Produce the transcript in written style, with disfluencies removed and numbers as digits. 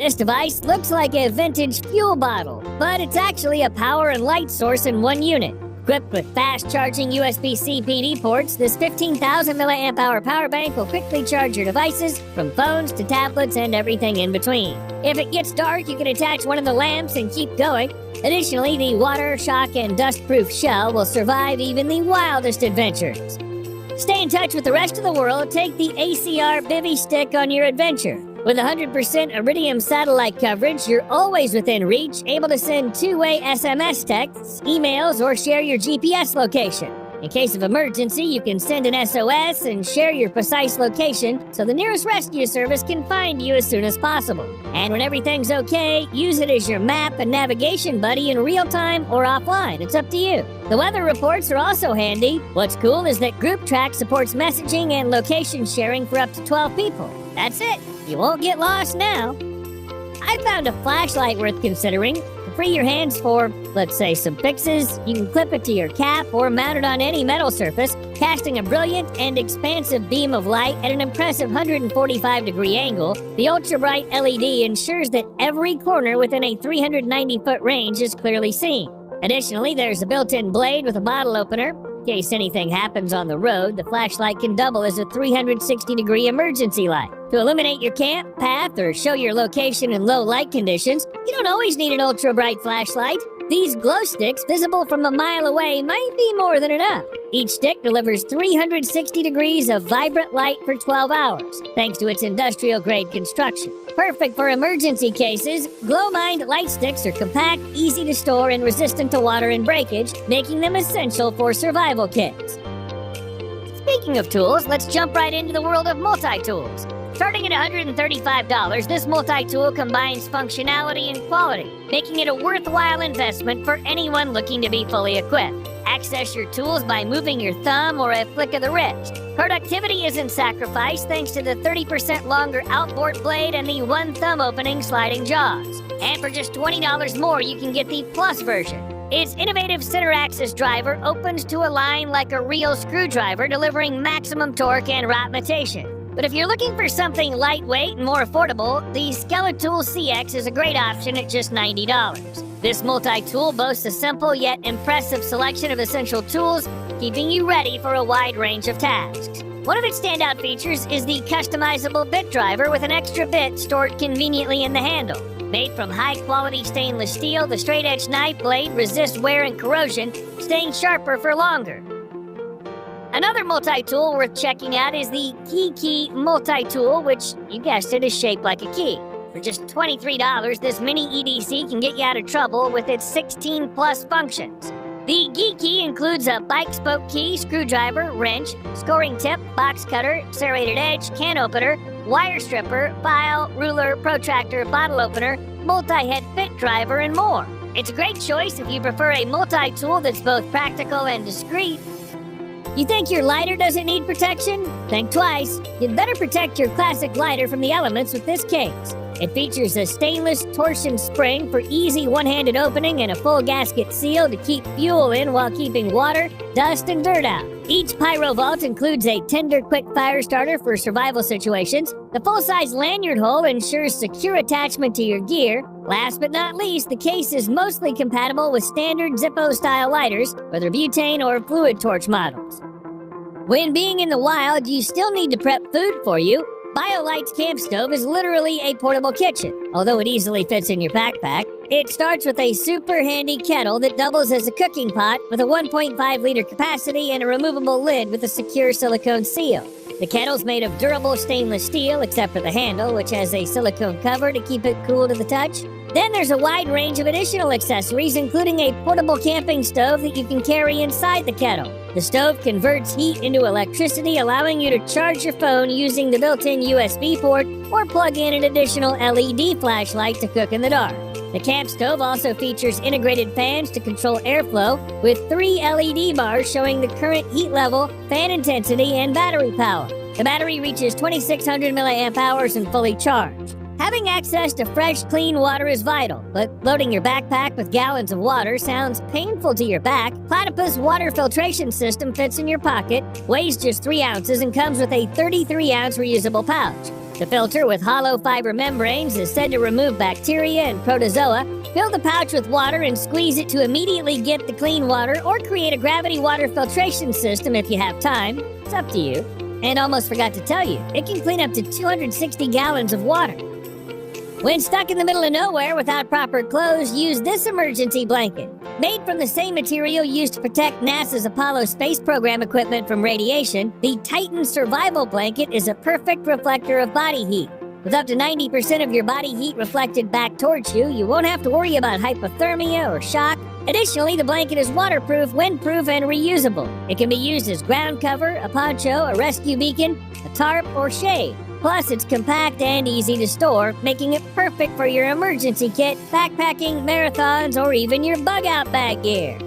This device looks like a vintage fuel bottle, but it's actually a power and light source in one unit. Equipped with fast-charging USB-C PD ports, this 15,000 mAh power bank will quickly charge your devices, from phones to tablets and everything in between. If it gets dark, you can attach one of the lamps and keep going. Additionally, the water, shock, and dust-proof shell will survive even the wildest adventures. Stay in touch with the rest of the world. Take the ACR Bivy stick on your adventure. With 100% Iridium satellite coverage, you're always within reach, able to send two-way SMS texts, emails, or share your GPS location. In case of emergency, you can send an SOS and share your precise location so the nearest rescue service can find you as soon as possible. And when everything's okay, use it as your map and navigation buddy in real time or offline. It's up to you. The weather reports are also handy. What's cool is that Group Track supports messaging and location sharing for up to 12 people. That's it. You won't get lost now. I found a flashlight worth considering. To free your hands for, let's say, some fixes, you can clip it to your cap or mount it on any metal surface, casting a brilliant and expansive beam of light at an impressive 145-degree angle. The ultra-bright LED ensures that every corner within a 390-foot range is clearly seen. Additionally, there's a built-in blade with a bottle opener. In case anything happens on the road, the flashlight can double as a 360-degree emergency light. To illuminate your camp, path, or show your location in low light conditions, you don't always need an ultra-bright flashlight. These glow sticks, visible from a mile away, might be more than enough. Each stick delivers 360 degrees of vibrant light for 12 hours, thanks to its industrial-grade construction. Perfect for emergency cases, Glowmind light sticks are compact, easy to store, and resistant to water and breakage, making them essential for survival kits. Speaking of tools, let's jump right into the world of multi-tools. Starting at $135, this multi-tool combines functionality and quality, making it a worthwhile investment for anyone looking to be fully equipped. Access your tools by moving your thumb or a flick of the wrist. Productivity isn't sacrificed thanks to the 30% longer outboard blade and the one thumb opening sliding jaws. And for just $20 more, you can get the Plus version. Its innovative center axis driver opens to align like a real screwdriver, delivering maximum torque and rotation. But if you're looking for something lightweight and more affordable, the Skeletool CX is a great option at just $90. This multi-tool boasts a simple yet impressive selection of essential tools, keeping you ready for a wide range of tasks. One of its standout features is the customizable bit driver with an extra bit stored conveniently in the handle. Made from high-quality stainless steel, the straight-edge knife blade resists wear and corrosion, staying sharper for longer. Another multi-tool worth checking out is the Geekey multi-tool, which, you guessed it, is shaped like a key. For just $23, this mini EDC can get you out of trouble with its 16-plus functions. The Geekey includes a bike spoke key, screwdriver, wrench, scoring tip, box cutter, serrated edge, can opener, wire stripper, file, ruler, protractor, bottle opener, multi-head fit driver, and more. It's a great choice if you prefer a multi-tool that's both practical and discreet. You think your lighter doesn't need protection? Think twice. You'd better protect your classic lighter from the elements with this case. It features a stainless torsion spring for easy one-handed opening and a full gasket seal to keep fuel in while keeping water, dust, and dirt out. Each PyroVault includes a tender quick fire starter for survival situations. The full-size lanyard hole ensures secure attachment to your gear. Last but not least, the case is mostly compatible with standard Zippo-style lighters, whether butane or fluid torch models. When being in the wild, you still need to prep food for you. BioLite CampStove is literally a portable kitchen, although it easily fits in your backpack. It starts with a super handy kettle that doubles as a cooking pot with a 1.5-liter capacity and a removable lid with a secure silicone seal. The kettle's made of durable stainless steel, except for the handle, which has a silicone cover to keep it cool to the touch. Then there's a wide range of additional accessories, including a portable camping stove that you can carry inside the kettle. The stove converts heat into electricity, allowing you to charge your phone using the built-in USB port or plug in an additional LED flashlight to cook in the dark. The camp stove also features integrated fans to control airflow, with 3 LED bars showing the current heat level, fan intensity, and battery power. The battery reaches 2,600 mAh and fully charged. Having access to fresh, clean water is vital, but loading your backpack with gallons of water sounds painful to your back. Platypus water filtration system fits in your pocket, weighs just 3 ounces, and comes with a 33-ounce reusable pouch. The filter with hollow fiber membranes is said to remove bacteria and protozoa. Fill the pouch with water and squeeze it to immediately get the clean water, or create a gravity water filtration system if you have time. It's up to you. And almost forgot to tell you, it can clean up to 260 gallons of water. When stuck in the middle of nowhere without proper clothes, use this emergency blanket. Made from the same material used to protect NASA's Apollo space program equipment from radiation, the Titan Survival Blanket is a perfect reflector of body heat. With up to 90% of your body heat reflected back towards you, you won't have to worry about hypothermia or shock. Additionally, the blanket is waterproof, windproof, and reusable. It can be used as ground cover, a poncho, a rescue beacon, a tarp, or shade. Plus, it's compact and easy to store, making it perfect for your emergency kit, backpacking, marathons, or even your bug-out bag gear.